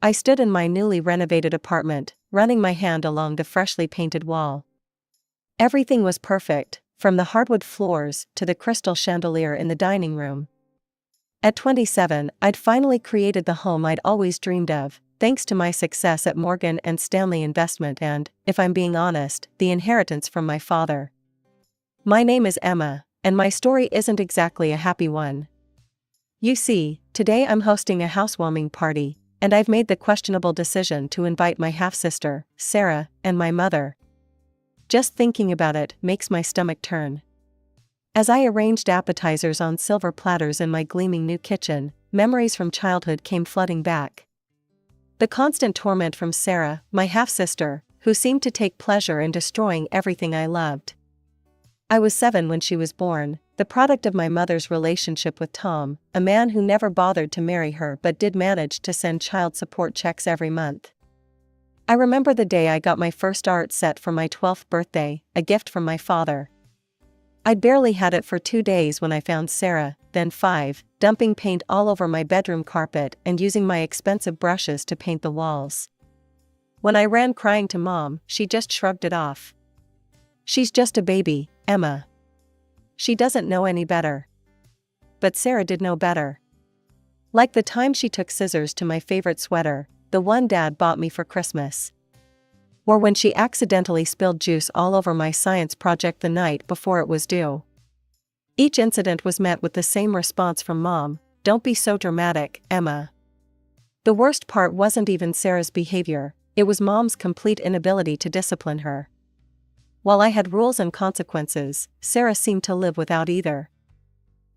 I stood in my newly renovated apartment, running my hand along the freshly painted wall. Everything was perfect, from the hardwood floors to the crystal chandelier in the dining room. At 27, I'd finally created the home I'd always dreamed of, thanks to my success at Morgan & Stanley Investment and, if I'm being honest, the inheritance from my father. My name is Emma, and my story isn't exactly a happy one. You see, today I'm hosting a housewarming party, and I've made the questionable decision to invite my half-sister, Sarah, and my mother. Just thinking about it makes my stomach turn. As I arranged appetizers on silver platters in my gleaming new kitchen, memories from childhood came flooding back. The constant torment from Sarah, my half-sister, who seemed to take pleasure in destroying everything I loved. I was 7 when she was born, the product of my mother's relationship with Tom, a man who never bothered to marry her but did manage to send child support checks every month. I remember the day I got my first art set for my 12th birthday, a gift from my father. I'd barely had it for 2 days when I found Sarah, then 5, dumping paint all over my bedroom carpet and using my expensive brushes to paint the walls. When I ran crying to Mom, she just shrugged it off. "She's just a baby, Emma. She doesn't know any better." But Sarah did know better. Like the time she took scissors to my favorite sweater, the one Dad bought me for Christmas. Or when she accidentally spilled juice all over my science project the night before it was due. Each incident was met with the same response from Mom: "Don't be so dramatic, Emma." The worst part wasn't even Sarah's behavior, it was Mom's complete inability to discipline her. While I had rules and consequences, Sarah seemed to live without either.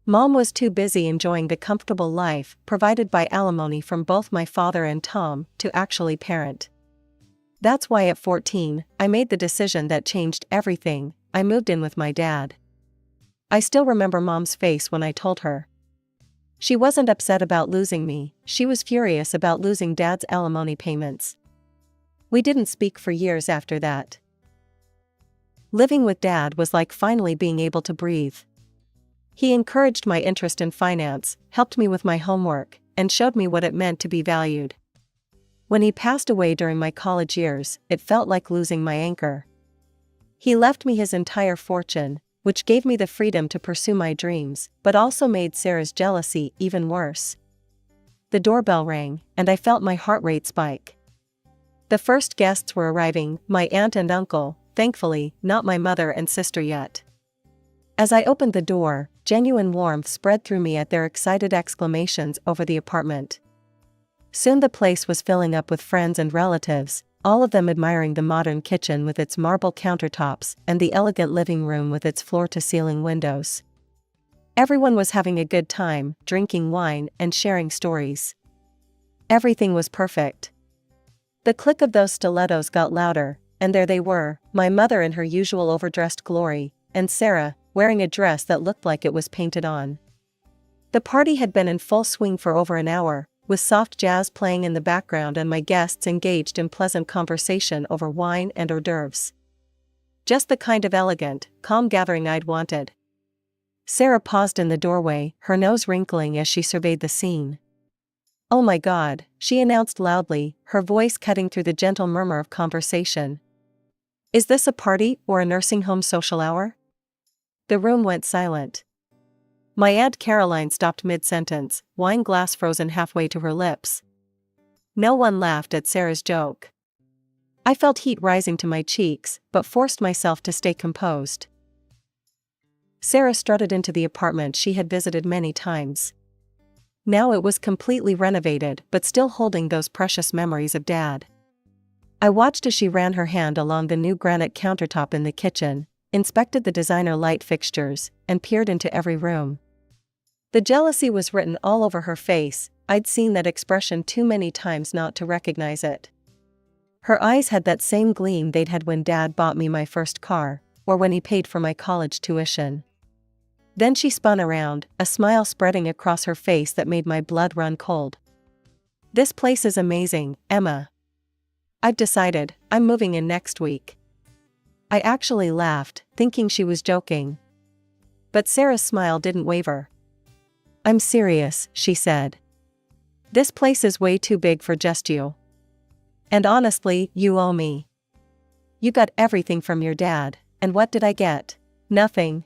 Mom was too busy enjoying the comfortable life provided by alimony from both my father and Tom to actually parent. That's why at 14, I made the decision that changed everything. I moved in with my dad. I still remember Mom's face when I told her. She wasn't upset about losing me, she was furious about losing Dad's alimony payments. We didn't speak for years after that. Living with Dad was like finally being able to breathe. He encouraged my interest in finance, helped me with my homework, and showed me what it meant to be valued. When he passed away during my college years, it felt like losing my anchor. He left me his entire fortune, which gave me the freedom to pursue my dreams, but also made Sarah's jealousy even worse. The doorbell rang, and I felt my heart rate spike. The first guests were arriving, my aunt and uncle, thankfully, not my mother and sister yet. As I opened the door, genuine warmth spread through me at their excited exclamations over the apartment. Soon the place was filling up with friends and relatives, all of them admiring the modern kitchen with its marble countertops and the elegant living room with its floor-to-ceiling windows. Everyone was having a good time, drinking wine and sharing stories. Everything was perfect. The click of those stilettos got louder, and there they were, my mother in her usual overdressed glory, and Sarah, wearing a dress that looked like it was painted on. The party had been in full swing for over an hour, with soft jazz playing in the background and my guests engaged in pleasant conversation over wine and hors d'oeuvres. Just the kind of elegant, calm gathering I'd wanted. Sarah paused in the doorway, her nose wrinkling as she surveyed the scene. "Oh my God," she announced loudly, her voice cutting through the gentle murmur of conversation. "Is this a party or a nursing home social hour?" The room went silent. My Aunt Caroline stopped mid-sentence, wine glass frozen halfway to her lips. No one laughed at Sarah's joke. I felt heat rising to my cheeks, but forced myself to stay composed. Sarah strutted into the apartment she had visited many times. Now it was completely renovated but still holding those precious memories of Dad. I watched as she ran her hand along the new granite countertop in the kitchen, inspected the designer light fixtures, and peered into every room. The jealousy was written all over her face, I'd seen that expression too many times not to recognize it. Her eyes had that same gleam they'd had when Dad bought me my first car, or when he paid for my college tuition. Then she spun around, a smile spreading across her face that made my blood run cold. "This place is amazing, Emma. I've decided, I'm moving in next week." I actually laughed, thinking she was joking. But Sarah's smile didn't waver. "I'm serious," she said. This place is way too big for just you. And honestly, you owe me. You got everything from your dad, and what did I get? Nothing.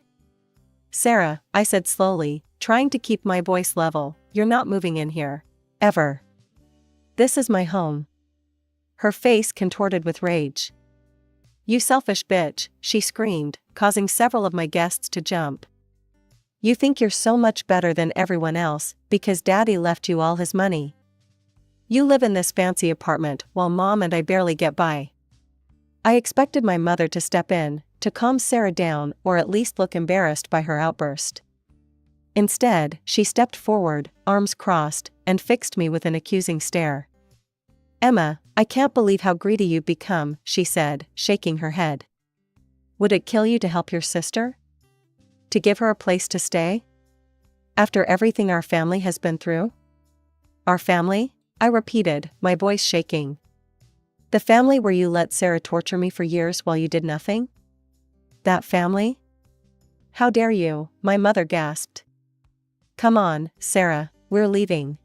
Sarah, I said slowly, trying to keep my voice level, you're not moving in here. Ever. This is my home. Her face contorted with rage. You selfish bitch, she screamed, causing several of my guests to jump. You think you're so much better than everyone else because daddy left you all his money. You live in this fancy apartment while mom and I barely get by. I expected my mother to step in, to calm Sarah down or at least look embarrassed by her outburst. Instead, she stepped forward, arms crossed, and fixed me with an accusing stare. Emma, I can't believe how greedy you've become, she said, shaking her head. Would it kill you to help your sister? To give her a place to stay? After everything our family has been through? Our family? I repeated, my voice shaking. The family where you let Sarah torture me for years while you did nothing? That family? How dare you, my mother gasped. Come on, Sarah, we're leaving.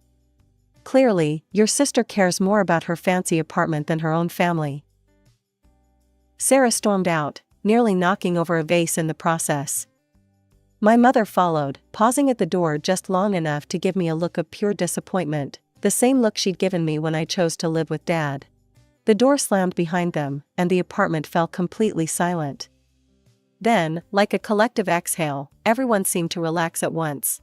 Clearly, your sister cares more about her fancy apartment than her own family. Sarah stormed out, nearly knocking over a vase in the process. My mother followed, pausing at the door just long enough to give me a look of pure disappointment, the same look she'd given me when I chose to live with Dad. The door slammed behind them, and the apartment fell completely silent. Then, like a collective exhale, everyone seemed to relax at once.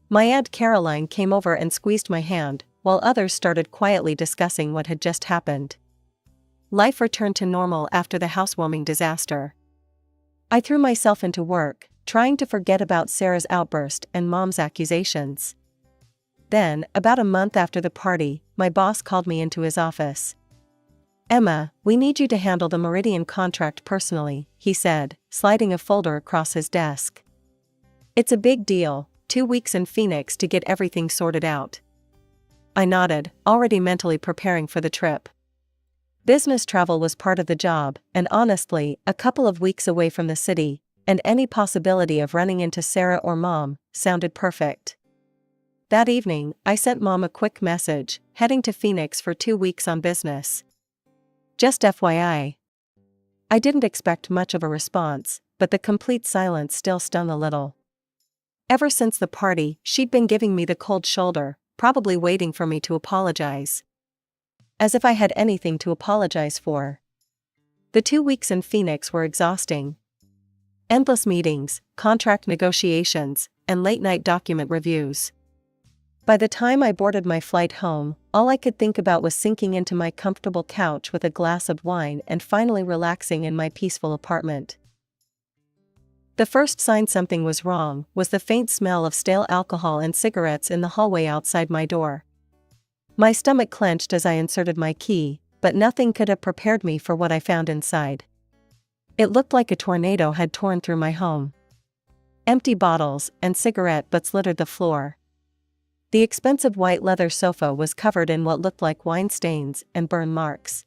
My Aunt Caroline came over and squeezed my hand, while others started quietly discussing what had just happened. Life returned to normal after the housewarming disaster. I threw myself into work, trying to forget about Sarah's outburst and Mom's accusations. Then, about a month after the party, my boss called me into his office. Emma, we need you to handle the Meridian contract personally, he said, sliding a folder across his desk. It's a big deal, 2 weeks in Phoenix to get everything sorted out. I nodded, already mentally preparing for the trip. Business travel was part of the job, and honestly, a couple of weeks away from the city, and any possibility of running into Sarah or Mom, sounded perfect. That evening, I sent Mom a quick message, heading to Phoenix for 2 weeks on business. Just FYI. I didn't expect much of a response, but the complete silence still stung a little. Ever since the party, she'd been giving me the cold shoulder, probably waiting for me to apologize. As if I had anything to apologize for. The 2 weeks in Phoenix were exhausting. Endless meetings, contract negotiations, and late-night document reviews. By the time I boarded my flight home, all I could think about was sinking into my comfortable couch with a glass of wine and finally relaxing in my peaceful apartment. The first sign something was wrong was the faint smell of stale alcohol and cigarettes in the hallway outside my door. My stomach clenched as I inserted my key, but nothing could have prepared me for what I found inside. It looked like a tornado had torn through my home. Empty bottles and cigarette butts littered the floor. The expensive white leather sofa was covered in what looked like wine stains and burn marks.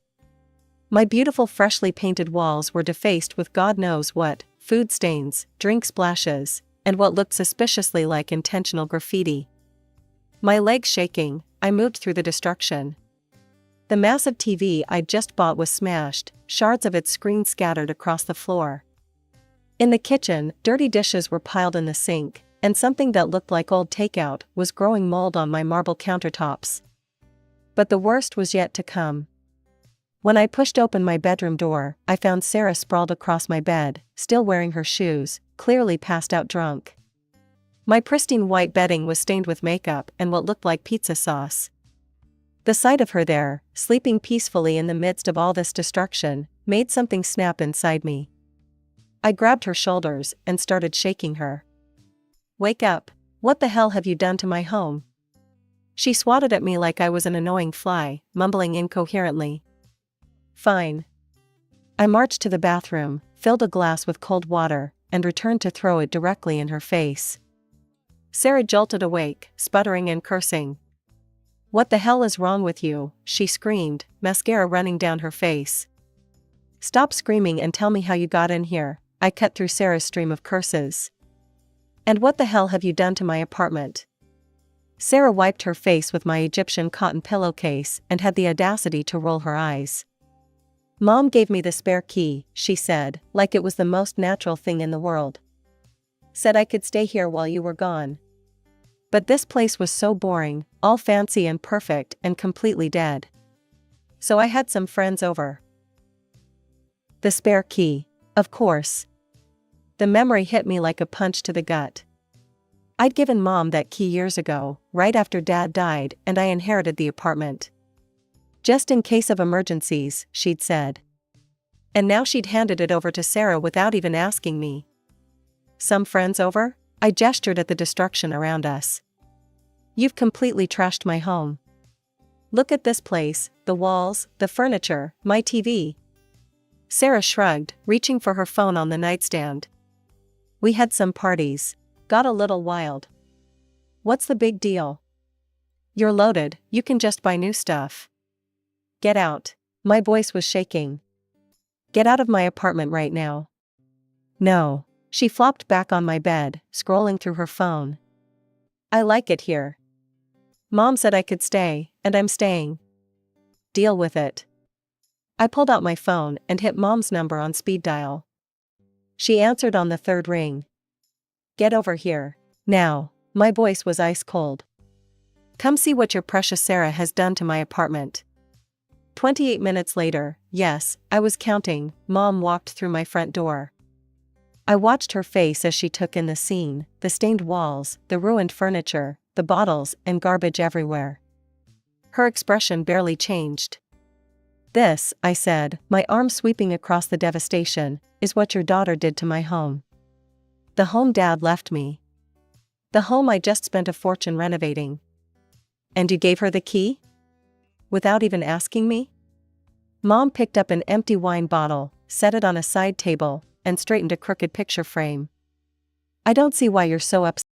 My beautiful freshly painted walls were defaced with God knows what, food stains, drink splashes, and what looked suspiciously like intentional graffiti. My legs shaking, I moved through the destruction. The massive TV I'd just bought was smashed, shards of its screen scattered across the floor. In the kitchen, dirty dishes were piled in the sink, and something that looked like old takeout was growing mold on my marble countertops. But the worst was yet to come. When I pushed open my bedroom door, I found Sarah sprawled across my bed, still wearing her shoes, clearly passed out drunk. My pristine white bedding was stained with makeup and what looked like pizza sauce. The sight of her there, sleeping peacefully in the midst of all this destruction, made something snap inside me. I grabbed her shoulders and started shaking her. Wake up! What the hell have you done to my home? She swatted at me like I was an annoying fly, mumbling incoherently. Fine. I marched to the bathroom, filled a glass with cold water, and returned to throw it directly in her face. Sarah jolted awake, sputtering and cursing. What the hell is wrong with you? She screamed, mascara running down her face. Stop screaming and tell me how you got in here, I cut through Sarah's stream of curses. And what the hell have you done to my apartment? Sarah wiped her face with my Egyptian cotton pillowcase and had the audacity to roll her eyes. Mom gave me the spare key, she said, like it was the most natural thing in the world. Said I could stay here while you were gone. But this place was so boring, all fancy and perfect and completely dead. So I had some friends over. The spare key, of course. The memory hit me like a punch to the gut. I'd given Mom that key years ago, right after Dad died, and I inherited the apartment. Just in case of emergencies, she'd said. And now she'd handed it over to Sarah without even asking me. Some friends over? I gestured at the destruction around us. You've completely trashed my home. Look at this place, the walls, the furniture, my TV. Sarah shrugged, reaching for her phone on the nightstand. We had some parties. Got a little wild. What's the big deal? You're loaded, you can just buy new stuff. Get out. My voice was shaking. Get out of my apartment right now. No. She flopped back on my bed, scrolling through her phone. I like it here. Mom said I could stay, and I'm staying. Deal with it. I pulled out my phone and hit Mom's number on speed dial. She answered on the third ring. Get over here. Now. My voice was ice cold. Come see what your precious Sarah has done to my apartment. 28 minutes later, yes, I was counting, Mom walked through my front door. I watched her face as she took in the scene, the stained walls, the ruined furniture, the bottles and garbage everywhere. Her expression barely changed. This, I said, my arm sweeping across the devastation, is what your daughter did to my home. The home Dad left me. The home I just spent a fortune renovating. And you gave her the key? Without even asking me? Mom picked up an empty wine bottle, set it on a side table, and straightened a crooked picture frame. I don't see why you're so upset.